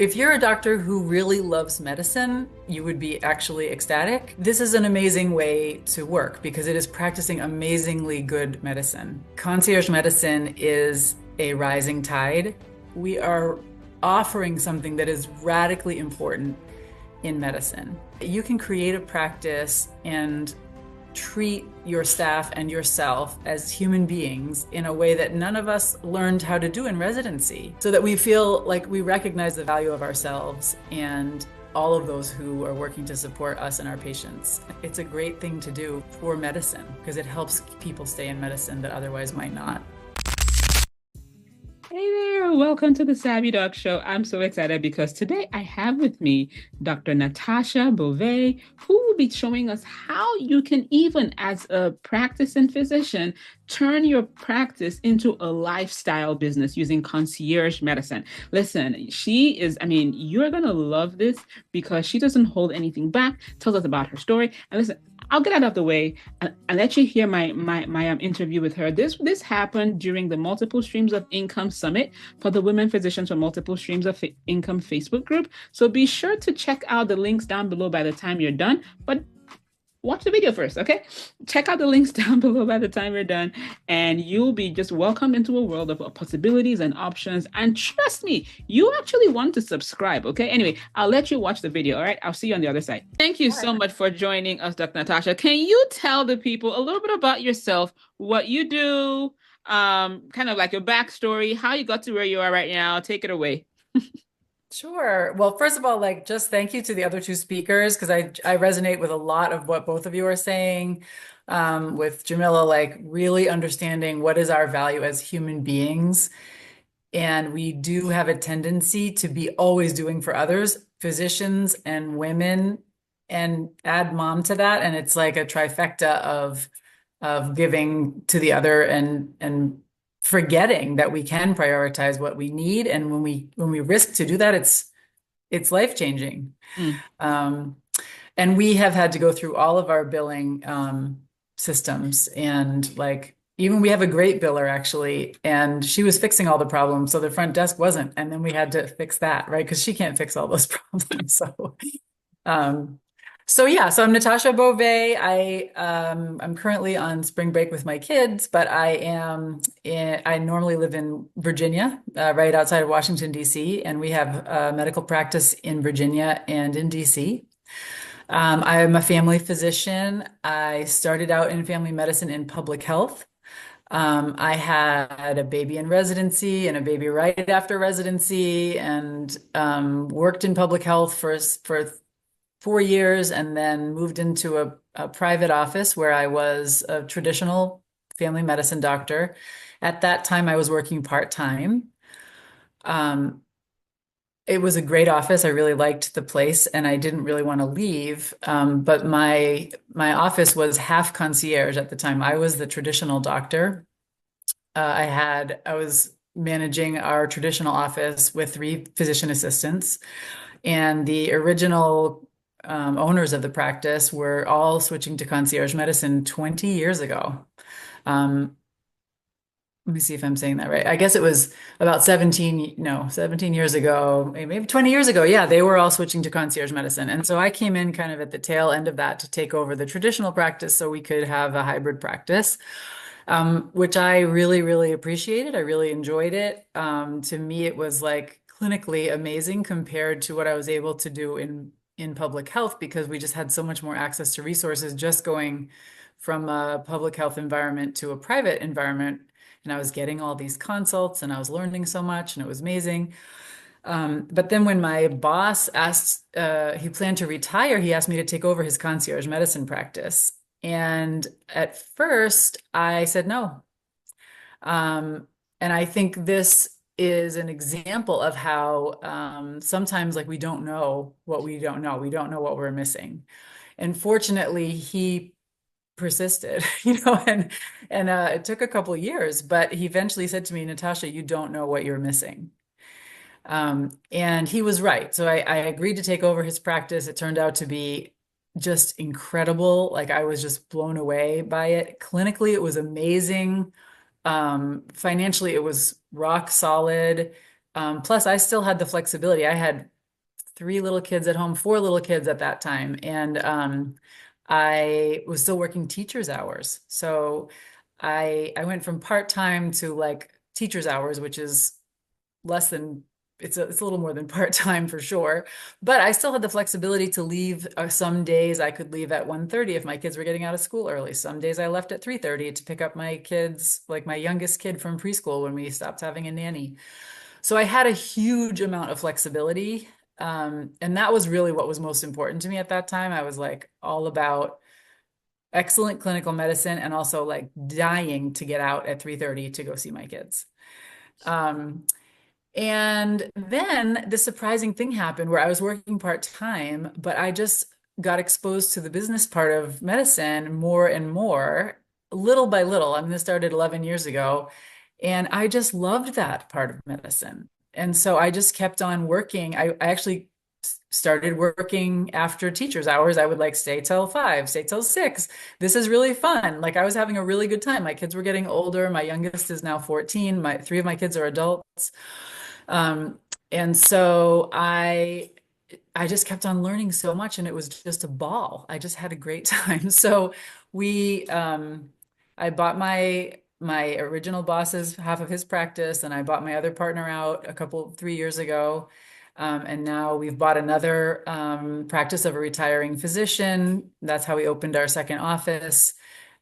If you're a doctor who really loves medicine, you would be actually ecstatic. This is an amazing way to work because it is practicing amazingly good medicine. Concierge medicine is a rising tide. We are offering something that is radically important in medicine. You can create a practice and treat your staff and yourself as human beings in a way that none of us learned how to do in residency, so that we feel like we recognize the value of ourselves and all of those who are working to support us and our patients. It's a great thing to do for medicine because it helps people stay in medicine that otherwise might not. Hey there, welcome to the Savvy Dog Show. I'm so excited because today I have with me Dr. Natasha Beauvais, who will be showing us how you can, even as a practicing physician, turn your practice into a lifestyle business using concierge medicine. Listen, you're going to love this because she doesn't hold anything back, tells us about her story. And listen, I'll get out of the way and let you hear my interview with her. This happened during the Multiple Streams of Income Summit for the Women Physicians for Multiple Streams of Income Facebook group. So be sure to check out the links down below by the time you're done. But watch the video first, okay? Check out the links down below by the time you're done, and you'll be just welcomed into a world of possibilities and options. And trust me, you actually want to subscribe, okay? Anyway, I'll let you watch the video, all right? I'll see you on the other side. Thank you so much for joining us, Dr. Natasha. Can you tell the people a little bit about yourself, what you do, kind of like your backstory, how you got to where you are right now? Take it away. Sure. Well, first of all, just thank you to the other two speakers because I resonate with a lot of what both of you are saying. With Jamila, really understanding what is our value as human beings. And we do have a tendency to be always doing for others, physicians and women, and add mom to that. And it's like a trifecta of giving to the other and forgetting that we can prioritize what we need. And when we risk to do that, it's life-changing. Mm. Um, and we have had to go through all of our billing systems, and even we have a great biller actually, and she was fixing all the problems, so the front desk wasn't, and then we had to fix that, right? Because she can't fix all those problems. Um, so I'm Natasha Beauvais. I'm currently on spring break with my kids, but I normally live in Virginia, right outside of Washington, D.C., and we have a medical practice in Virginia and in D.C. I'm a family physician. I started out in family medicine in public health. I had a baby in residency and a baby right after residency, and worked in public health for 4 years, and then moved into a private office where I was a traditional family medicine doctor. At that time, I was working part-time. Um, it was a great office. I really liked the place, and I didn't really want to leave. But my office was half concierge at the time. I was the traditional doctor. I was managing our traditional office with three physician assistants, and the original owners of the practice were all switching to concierge medicine 20 years ago. Um, Let me see if I'm saying that right. I guess it was about 17 years ago, maybe 20 years ago. Yeah, they were all switching to concierge medicine. And so I came in kind of at the tail end of that to take over the traditional practice so we could have a hybrid practice, which I really, really appreciated. I really enjoyed it. To me, it was like clinically amazing compared to what I was able to do in public health, because we just had so much more access to resources just going from a public health environment to a private environment. And I was getting all these consults and I was learning so much, and it was amazing. But then when my boss asked, he planned to retire, he asked me to take over his concierge medicine practice. And at first I said no. And I think this is an example of how sometimes we don't know what we don't know. We don't know what we're missing. And fortunately, he persisted, and it took a couple years, but he eventually said to me, Natasha, you don't know what you're missing. And he was right. So I agreed to take over his practice. It turned out to be just incredible. I was just blown away by it. Clinically, it was amazing. Financially, it was rock solid. Plus, I still had the flexibility. I had three little kids at home, four little kids at that time, and I was still working teacher's hours. So I went from part-time to like teacher's hours, which is less than it's a little more than part-time for sure. But I still had the flexibility to leave. Some days I could leave at 1:30 if my kids were getting out of school early. Some days I left at 3:30 to pick up my kids, like my youngest kid from preschool when we stopped having a nanny. So I had a huge amount of flexibility. And that was really what was most important to me at that time. I was like all about excellent clinical medicine and also like dying to get out at 3:30 to go see my kids. Um, and then the surprising thing happened where I was working part-time, but I just got exposed to the business part of medicine more and more, little by little. I mean, this started 11 years ago, and I just loved that part of medicine. And so I just kept on working. I actually started working after teacher's hours. I would like stay till 5, stay till 6. This is really fun. Like I was having a really good time. My kids were getting older. My youngest is now 14. My three of my kids are adults. Um, and so I just kept on learning so much and it was just a ball. I just had a great time. So we I bought my original boss's half of his practice and I bought my other partner out 3 years ago. And now we've bought another practice of a retiring physician. That's how we opened our second office.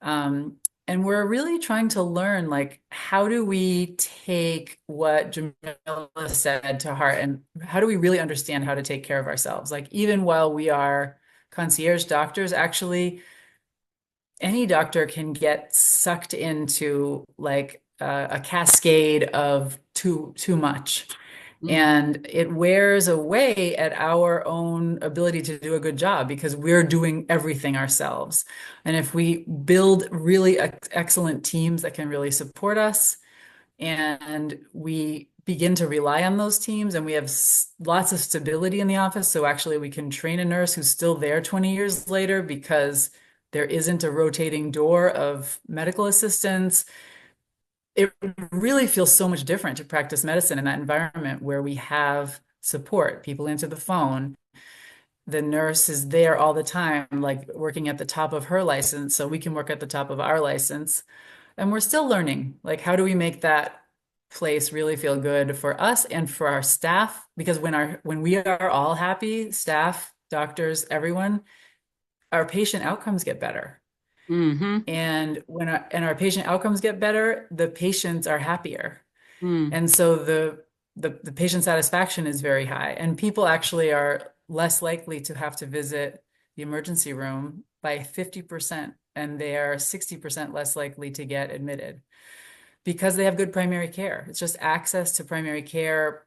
Um, and we're really trying to learn, like, how do we take what Jamila said to heart and how do we really understand how to take care of ourselves? Like, even while we are concierge doctors, actually, any doctor can get sucked into like a cascade of too much. Mm, And it wears away at our own ability to do a good job because we're doing everything ourselves. And if we build really excellent teams that can really support us, and we begin to rely on those teams, and we have lots of stability in the office, so actually we can train a nurse who's still there 20 years later because there isn't a rotating door of medical assistants. It really feels so much different to practice medicine in that environment where we have support. People answer the phone. The nurse is there all the time, like working at the top of her license, so we can work at the top of our license. And we're still learning, like, how do we make that place really feel good for us and for our staff? Because when we are all happy, staff, doctors, everyone, our patient outcomes get better. mm-hmm, And when our patient outcomes get better, the patients are happier. mm, And so the patient satisfaction is very high. And people actually are less likely to have to visit the emergency room by 50%, and they are 60% less likely to get admitted because they have good primary care. It's just access to primary care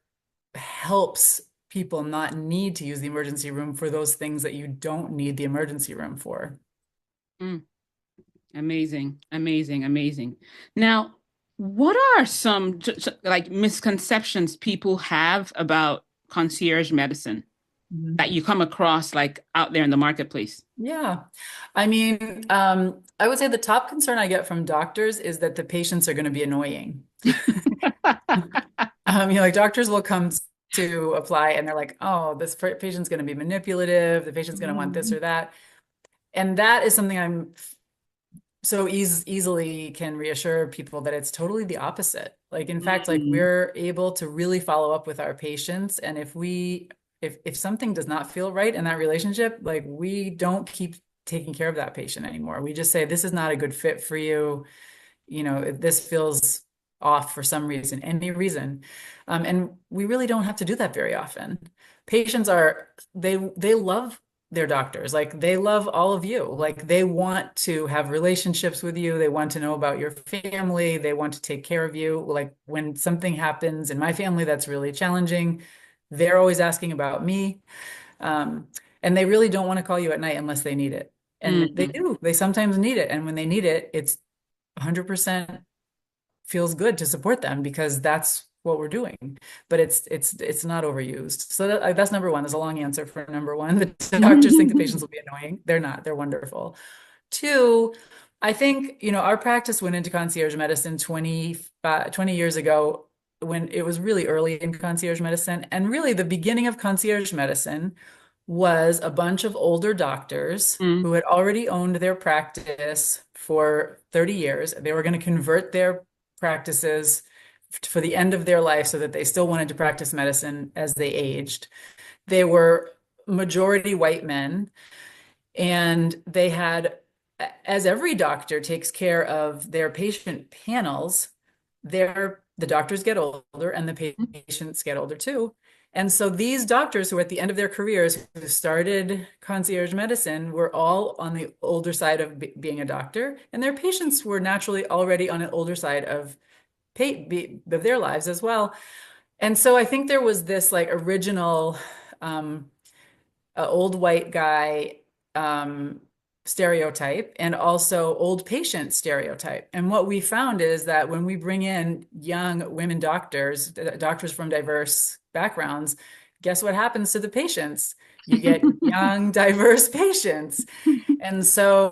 helps people not need to use the emergency room for those things that you don't need the emergency room for. mm. Amazing, amazing, amazing. Now, what are some like misconceptions people have about concierge medicine Mhm. that you come across like out there in the marketplace? Yeah. I mean, I would say the top concern I get from doctors is that the patients are going to be annoying. Like doctors will come to apply and they're like, oh, this patient's going to be manipulative. The patient's going to want this Mhm. or that. And that is something I'm so easily can reassure people that it's totally the opposite. Like, in fact, like Mm, we're able to really follow up with our patients. And if something does not feel right in that relationship, like we don't keep taking care of that patient anymore. We just say, this is not a good fit for you. This feels off for some reason, any reason. And we really don't have to do that very often. Patients they love their doctors. Like they love all of you. Like they want to have relationships with you. They want to know about your family. They want to take care of you. Like when something happens in my family that's really challenging, they're always asking about me. Um, and they really don't want to call you at night unless they need it. And they mm, do. They sometimes need it. And when they need it, it's 100% feels good to support them because that's what we're doing. But it's not overused. So that's number one. There's a long answer for number one. The doctors think the patients will be annoying. They're not. They're wonderful. Two, I think, our practice went into concierge medicine 20 years ago when it was really early in concierge medicine. And really, the beginning of concierge medicine was a bunch of older doctors Mm. who had already owned their practice for 30 years. They were going to convert their practices for the end of their life so that they still wanted to practice medicine as they aged. They were majority white men, and they had, as every doctor takes care of their patient panels, the doctors get older and the patients get older too. And so these doctors who are at the end of their careers who started concierge medicine were all on the older side of being a doctor, and their patients were naturally already on an older side of their lives as well. And so I think there was this like original old white guy um, stereotype and also old patient stereotype. And what we found is that when we bring in young women doctors, doctors from diverse backgrounds, guess what happens to the patients? You get young, diverse patients. And so,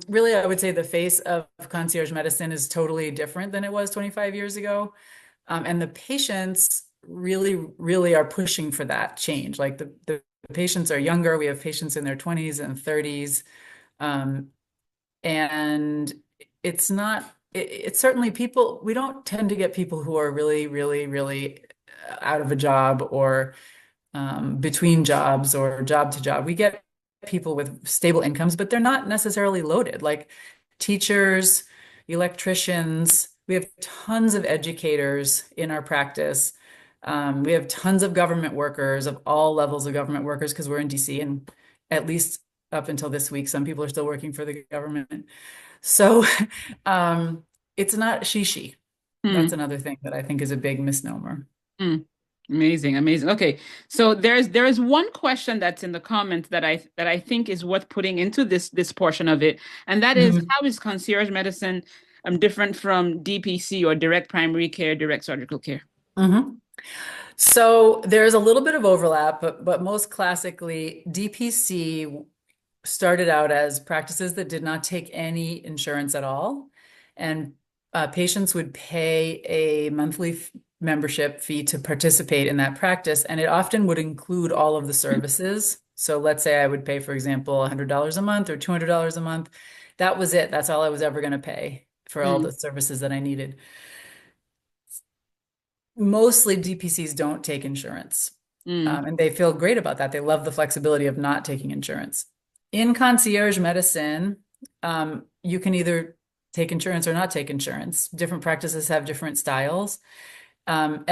really, I would say the face of concierge medicine is totally different than it was 25 years ago. And the patients really, really are pushing for that change. Like the patients are younger. We have patients in their 20s and 30s. Um, and it's not, it's certainly people, we don't tend to get people who are really, really, really out of a job or between jobs or job to job. We get people with stable incomes, but they're not necessarily loaded. Like teachers, electricians, we have tons of educators in our practice. We have tons of government workers of all levels of government workers because we're in DC, and at least up until this week, some people are still working for the government. So um, it's not she. That's Mm. another thing that I think is a big misnomer. Mm. Amazing, amazing. Okay, so there is one question that's in the comments that I think is worth putting into this portion of it, and that is Mhm. how is concierge medicine different from DPC or direct primary care, direct surgical care? Mhm. So there's a little bit of overlap, but most classically, DPC started out as practices that did not take any insurance at all. And patients would pay a monthly membership fee to participate in that practice. And it often would include all of the services. So let's say I would pay, for example, $100 a month or $200 a month. That was it. That's all I was ever going to pay for all Mm. the services that I needed. Mostly DPCs don't take insurance. Mm. And they feel great about that. They love the flexibility of not taking insurance. In concierge medicine, you can either take insurance or not take insurance. Different practices have different styles. And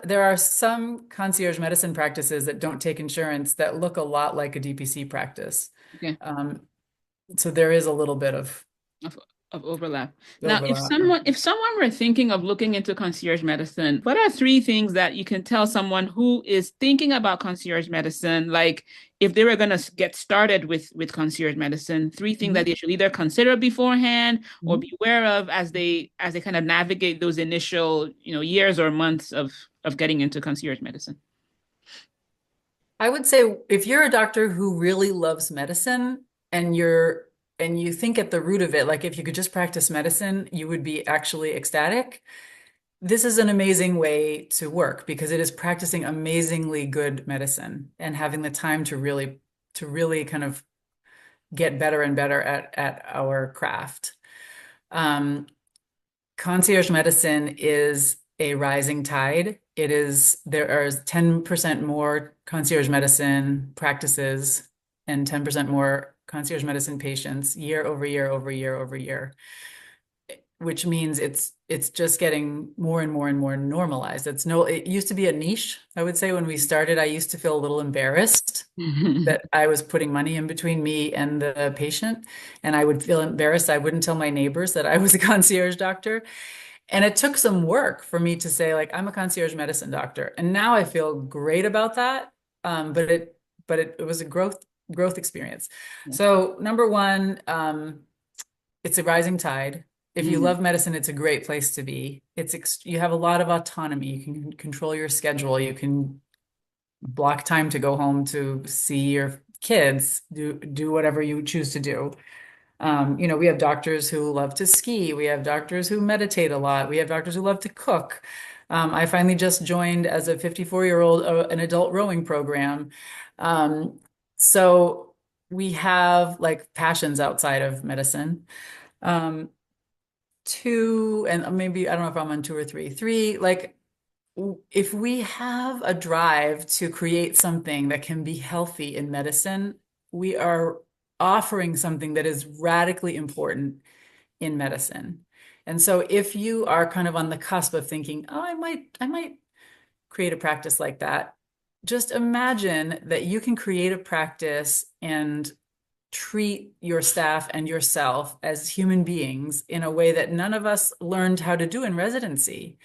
there are some concierge medicine practices that don't take insurance that look a lot like a DPC practice. Okay. Um, so there is a little bit of of, of overlap. Now, if overlap. someone were thinking of looking into concierge medicine, what are three things that you can tell someone who is thinking about concierge medicine, like if they were going to get started with concierge medicine, three things that Mhm. they should either consider beforehand or Mhm. be aware of as they kind of navigate those initial, years or months of getting into concierge medicine? I would say if you're a doctor who really loves medicine and you think at the root of it, like if you could just practice medicine, you would be actually ecstatic. This is an amazing way to work because it is practicing amazingly good medicine and having the time to really kind of get better and better at our craft. Um, Concierge medicine is a rising tide. There are 10% more concierge medicine practices and 10% more concierge medicine patients year over year over year over year, which means it's just getting more and more and more normalized. It used to be a niche. I would say when we started, I used to feel a little embarrassed that I was putting money in between me and the patient, and I would feel embarrassed. I wouldn't tell my neighbors that I was a concierge doctor. And it took some work for me to say, like, I'm a concierge medicine doctor. And now I feel great about that. But it was a growth experience. So number one, it's a rising tide. If you Mm. love medicine, it's a great place to be. You have a lot of autonomy. You can control your schedule. You can block time to go home to see your kids, do whatever you choose to do. We have doctors who love to ski. We have doctors who meditate a lot. We have doctors who love to cook. I finally just joined as a 54-year-old an adult rowing program. Um, so we have like passions outside of medicine. Um, two, and maybe I don't know if I'm on two or three. Three, like if we have a drive to create something that can be healthy in medicine, we are offering something that is radically important in medicine. And so if you are kind of on the cusp of thinking, oh, I might create a practice like that, just imagine that you can create a practice and treat your staff and yourself as human beings in a way that none of us learned how to do in residency.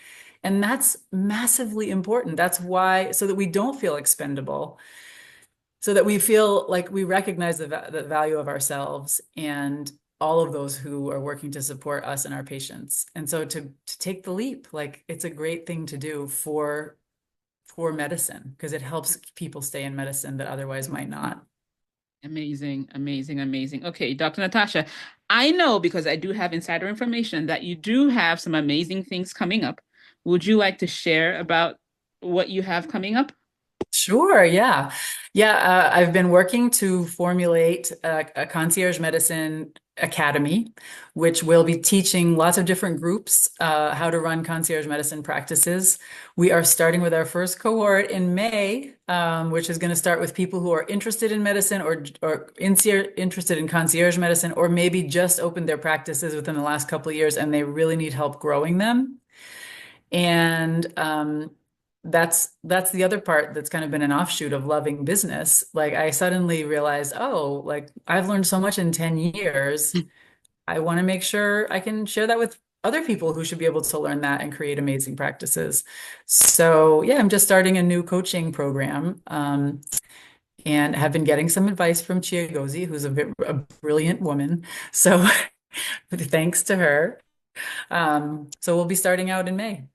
And that's massively important. That's why, so that we don't feel expendable, so that we feel like we recognize the value of ourselves and all of those who are working to support us and our patients. And so to take the leap, like it's a great thing to do for medicine because it helps people stay in medicine that otherwise might not. Amazing, amazing, amazing. Okay, Dr. Natasha, I know because I do have insider information that you do have some amazing things coming up. Would you like to share about what you have coming up? Sure, yeah. Yeah, I've been working to formulate a concierge medicine academy, which will be teaching lots of different groups how to run concierge medicine practices. We are starting with our first cohort in May, which is going to start with people who are interested in medicine or interested in concierge medicine, or maybe just opened their practices within the last couple of years and they really need help growing them. And that's the other part that's kind of been an offshoot of loving business. Like I suddenly realized, oh, like I've learned so much in 10 years. I want to make sure I can share that with other people who should be able to learn that and create amazing practices. So yeah, I'm just starting a new coaching program. And have been getting some advice from Chiagozi, who's a brilliant woman. So thanks to her. So we'll be starting out in May.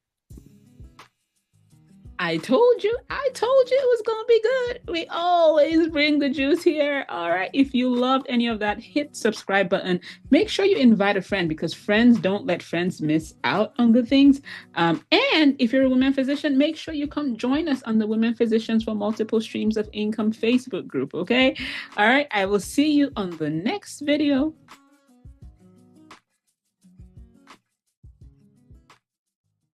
I told you it was gonna be good. We always bring the juice here. All right. If you loved any of that, hit subscribe button. Make sure you invite a friend because friends don't let friends miss out on good things. And if you're a women physician, make sure you come join us on the Women Physicians for Multiple Streams of Income Facebook group. Okay. All right. I will see you on the next video.